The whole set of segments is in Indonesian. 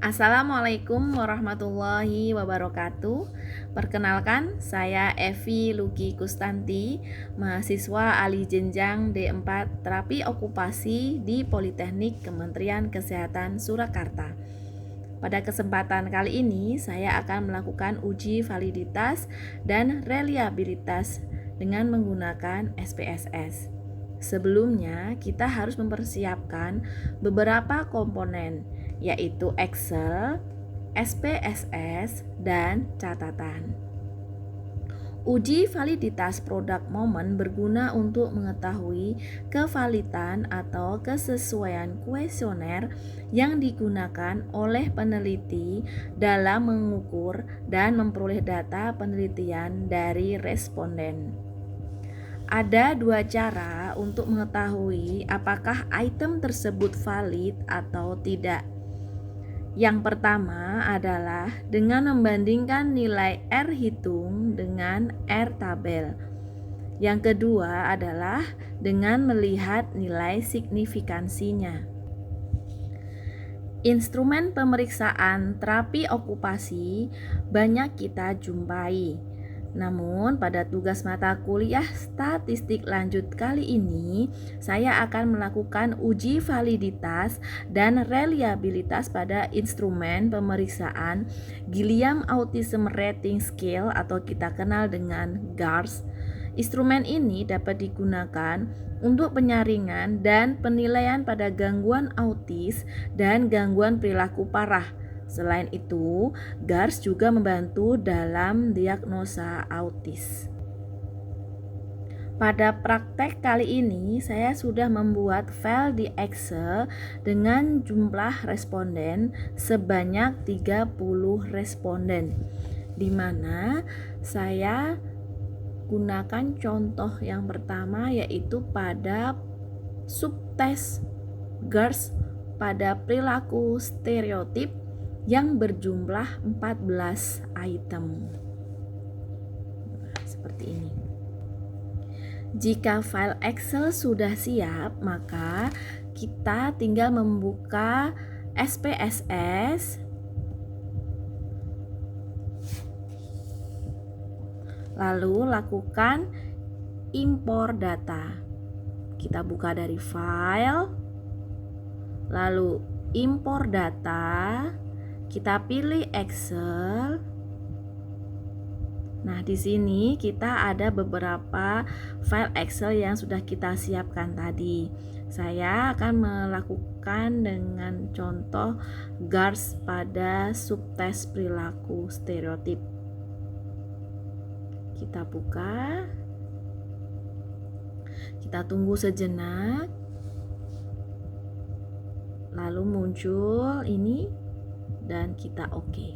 Assalamualaikum warahmatullahi wabarakatuh. Perkenalkan, saya Evi Luki Kustanti, mahasiswa alih jenjang D4 Terapi Okupasi di Politeknik Kementerian Kesehatan Surakarta. Pada kesempatan kali ini, saya akan melakukan uji validitas dan reliabilitas dengan menggunakan SPSS. Sebelumnya, kita harus mempersiapkan beberapa komponen, yaitu Excel, SPSS, dan catatan. Uji validitas produk momen berguna untuk mengetahui kevalidan atau kesesuaian kuesioner yang digunakan oleh peneliti dalam mengukur dan memperoleh data penelitian dari responden. Ada dua cara untuk mengetahui apakah item tersebut valid atau tidak. Yang pertama adalah dengan membandingkan nilai R hitung dengan R tabel. Yang kedua adalah dengan melihat nilai signifikansinya. Instrumen pemeriksaan terapi okupasi banyak kita jumpai. Namun pada tugas mata kuliah statistik lanjut kali ini, saya akan melakukan uji validitas dan reliabilitas pada instrumen pemeriksaan Gilliam Autism Rating Scale atau kita kenal dengan GARS. Instrumen ini dapat digunakan untuk penyaringan dan penilaian pada gangguan autis dan gangguan perilaku parah. Selain itu, GARS juga membantu dalam diagnosa autis. Pada praktek kali ini, saya sudah membuat file di Excel dengan jumlah responden sebanyak 30 responden, di mana saya gunakan contoh yang pertama yaitu pada subtes GARS pada perilaku stereotip yang berjumlah 14 item. Seperti ini. Jika file Excel sudah siap, maka kita tinggal membuka SPSS, lalu lakukan impor data. Kita buka dari file, lalu impor data. Kita pilih Excel. Nah, di sini kita ada beberapa file Excel yang sudah kita siapkan tadi. Saya akan melakukan dengan contoh GARS pada subtes perilaku stereotip. Kita buka. Kita tunggu sejenak. Lalu muncul ini. Dan kita oke.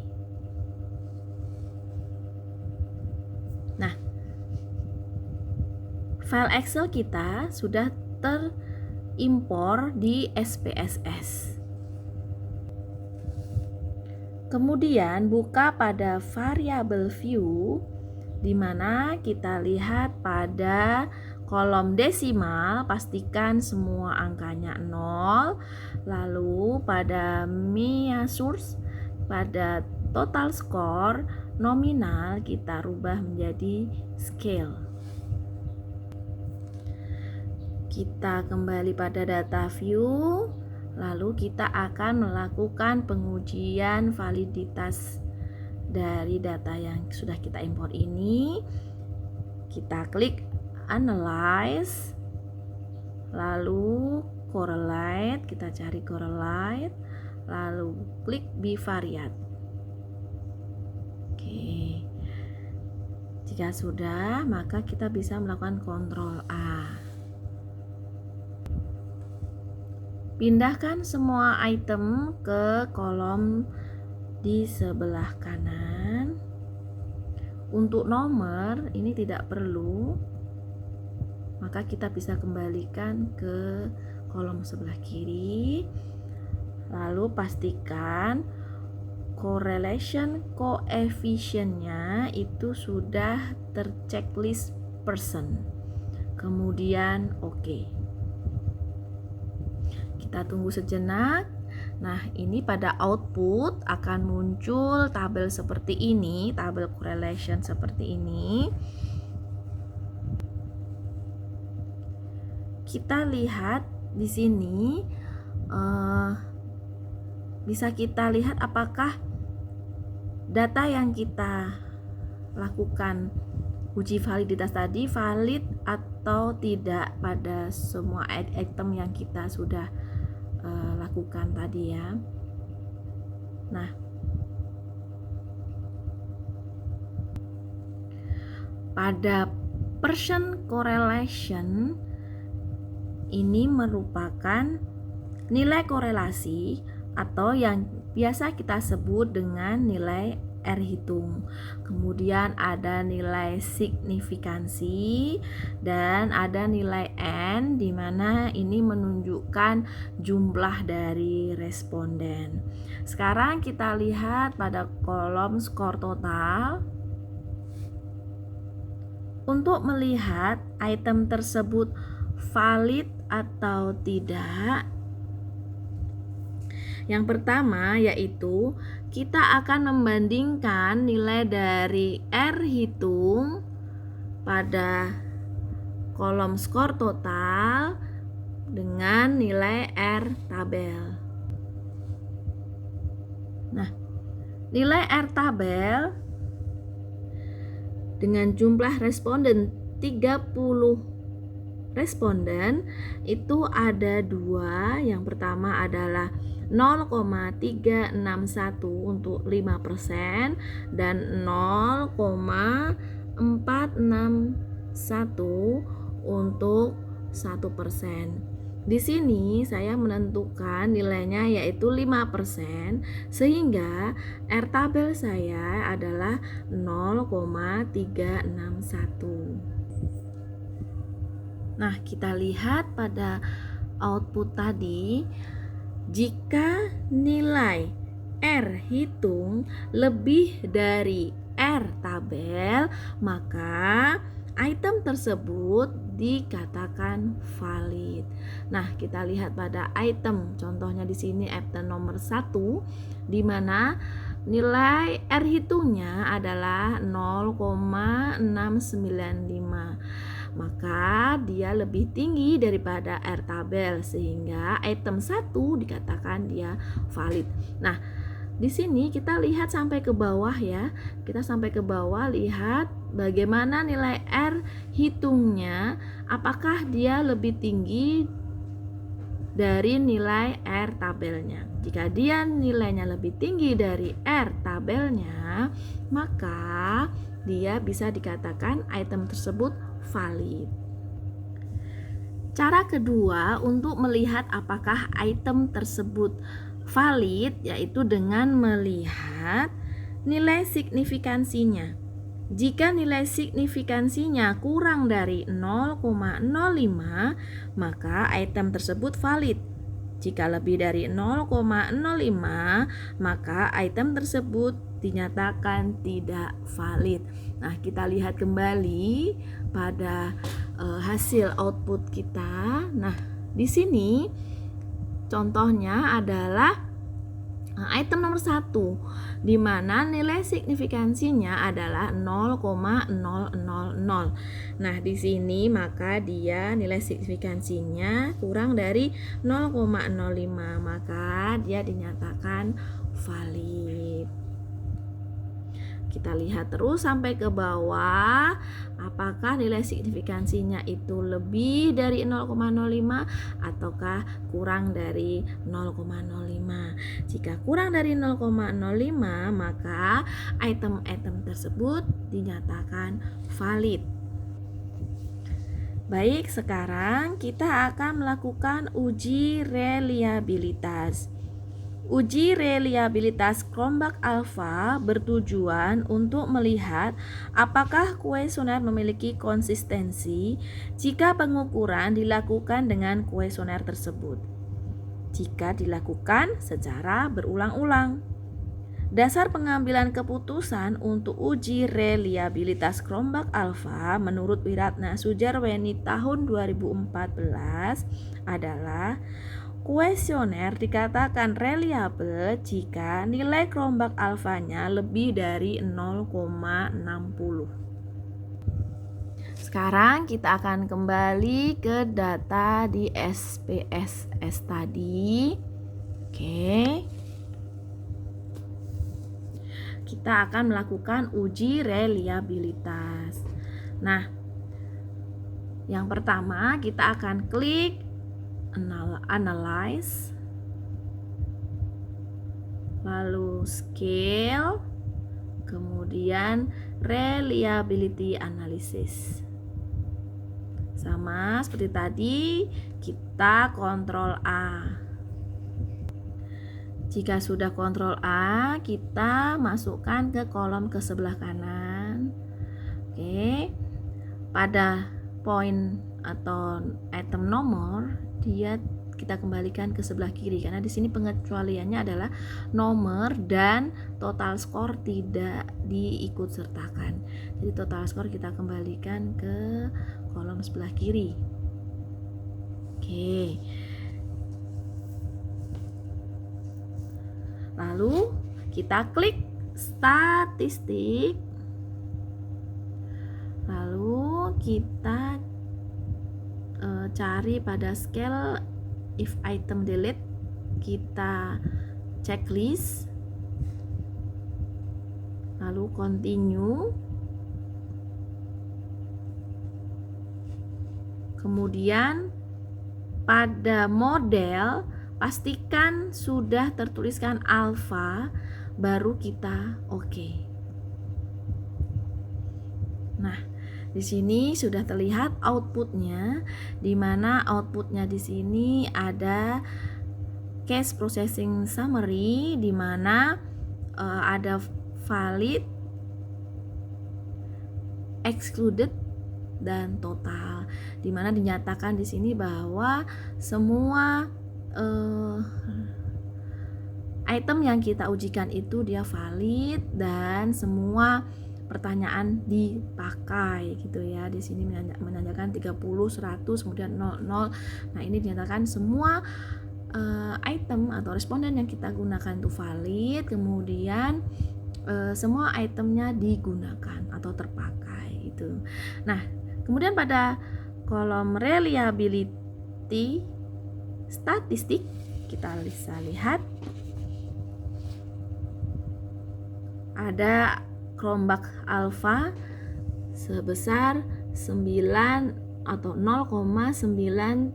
Nah, file Excel kita sudah terimpor di SPSS. Kemudian buka pada variable view, di mana kita lihat pada kolom desimal, pastikan semua angkanya 0. Lalu pada measures, pada total score, nominal kita rubah menjadi scale. Kita kembali pada data view, lalu kita akan melakukan pengujian validitas dari data yang sudah kita impor ini. Kita klik analyze, lalu correlate, kita cari correlate, lalu klik bivariate. Oke. Jika sudah, maka kita bisa melakukan Ctrl A. Pindahkan semua item ke kolom di sebelah kanan. Untuk nomor ini tidak perlu, maka kita bisa kembalikan ke kolom sebelah kiri. Lalu pastikan correlation coefficient-nya itu sudah terchecklist person. Kemudian oke. Kita tunggu sejenak. Nah, ini pada output akan muncul tabel seperti ini, tabel correlation seperti ini. Kita lihat di sini, bisa kita lihat apakah data yang kita lakukan uji validitas tadi valid atau tidak pada semua item yang kita sudah lakukan tadi ya. Nah, pada Pearson correlation ini merupakan nilai korelasi atau yang biasa kita sebut dengan nilai R hitung. Kemudian ada nilai signifikansi dan ada nilai N, di mana ini menunjukkan jumlah dari responden. Sekarang kita lihat pada kolom skor total. Untuk melihat item tersebut valid atau tidak, yang pertama yaitu kita akan membandingkan nilai dari R hitung pada kolom skor total dengan nilai R tabel. Nah, nilai R tabel dengan jumlah responden 30 responden itu ada dua. Yang pertama adalah 0,361 untuk 5% dan 0,461 untuk 1%. Di sini saya menentukan nilainya yaitu 5%, sehingga R tabel saya adalah 0,361. Nah, kita lihat pada output tadi, jika nilai R hitung lebih dari R tabel, maka item tersebut dikatakan valid. Nah, kita lihat pada item, contohnya di sini item nomor 1, di mana nilai R hitungnya adalah 0,695. Maka dia lebih tinggi daripada R tabel, sehingga item 1 dikatakan dia valid. Nah, di sini kita lihat sampai ke bawah ya. Kita sampai ke bawah, lihat bagaimana nilai R hitungnya, apakah dia lebih tinggi dari nilai R tabelnya. Jika dia nilainya lebih tinggi dari R tabelnya, maka dia bisa dikatakan item tersebut valid. Cara kedua untuk melihat apakah item tersebut valid yaitu dengan melihat nilai signifikansinya. Jika nilai signifikansinya kurang dari 0,05, maka item tersebut valid. Jika lebih dari 0,05, maka item tersebut dinyatakan tidak valid. Nah, kita lihat kembali pada hasil output kita. Nah, di sini contohnya adalah item nomor 1, di mana nilai signifikansinya adalah 0,000. Nah, di sini maka dia nilai signifikansinya kurang dari 0,05, maka dia dinyatakan valid. Kita lihat terus sampai ke bawah, apakah nilai signifikansinya itu lebih dari 0,05 ataukah kurang dari 0,05. Jika kurang dari 0,05, maka item-item tersebut dinyatakan valid. Baik, sekarang kita akan melakukan uji reliabilitas. Uji reliabilitas Cronbach Alpha bertujuan untuk melihat apakah kuesioner memiliki konsistensi jika pengukuran dilakukan dengan kuesioner tersebut. Jika dilakukan secara berulang-ulang. Dasar pengambilan keputusan untuk uji reliabilitas Cronbach Alpha menurut Wiratna Sujarweni tahun 2014 adalah Kuesioner dikatakan reliabel jika nilai kelompok alfanya lebih dari 0,60. Sekarang kita akan kembali ke data di SPSS tadi. Oke. Kita akan melakukan uji reliabilitas. Nah, yang pertama kita akan klik Analyze, lalu Scale, kemudian Reliability Analysis. Sama seperti tadi, kita Ctrl A. Jika sudah Ctrl A, kita masukkan ke kolom ke sebelah kanan. Oke. Pada poin atau item nomor, kita kembalikan ke sebelah kiri karena di sini pengecualiannya adalah nomor dan total skor tidak diikut sertakan. Jadi total skor kita kembalikan ke kolom sebelah kiri. Oke. Lalu kita klik statistik. Lalu kita cari pada scale if item delete, kita checklist, lalu continue, kemudian pada model pastikan sudah tertuliskan alpha, baru kita oke. Nah, di sini sudah terlihat outputnya, di mana outputnya di sini ada case processing summary, di mana ada valid, excluded, dan total, di mana dinyatakan di sini bahwa semua item yang kita ujikan itu dia valid dan semua pertanyaan dipakai gitu ya. Di sini menandakan 30, 100, kemudian 00. Nah, ini dinyatakan semua item atau responden yang kita gunakan itu valid, kemudian semua itemnya digunakan atau terpakai gitu. Nah, kemudian pada kolom reliability statistik kita bisa lihat ada kelompok alfa sebesar 9 atau 0,931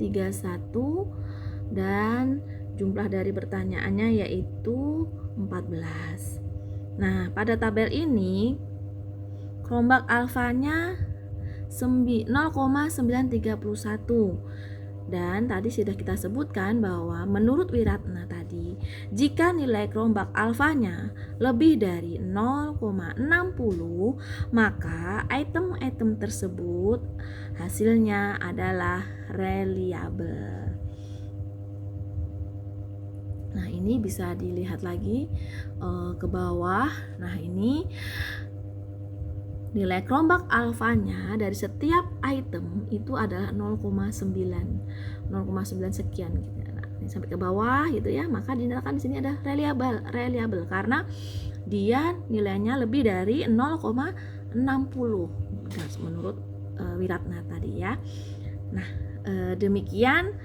dan jumlah dari pertanyaannya yaitu 14. Nah, pada tabel ini kelompok alfanya 0,931. Dan tadi sudah kita sebutkan bahwa menurut Wiratna tadi, jika nilai kelompok alfanya lebih dari 0,60, maka item-item tersebut hasilnya adalah reliable. Nah, ini bisa dilihat lagi ke bawah. Nah, ini nilai kelompok alfanya dari setiap item itu adalah 0,9 sekian gitu. Nah, ini sampai ke bawah gitu ya, maka dinyatakan di sini ada reliable karena dia nilainya lebih dari 0,60 menurut Wiratna tadi ya. Nah, demikian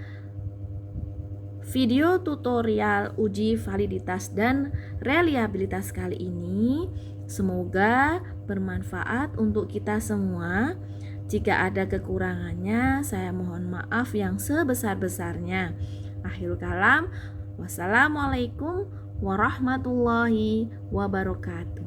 video tutorial uji validitas dan reliabilitas kali ini. Semoga bermanfaat untuk kita semua. Jika ada kekurangannya, saya mohon maaf yang sebesar-besarnya. Akhirul kalam, wassalamualaikum warahmatullahi wabarakatuh.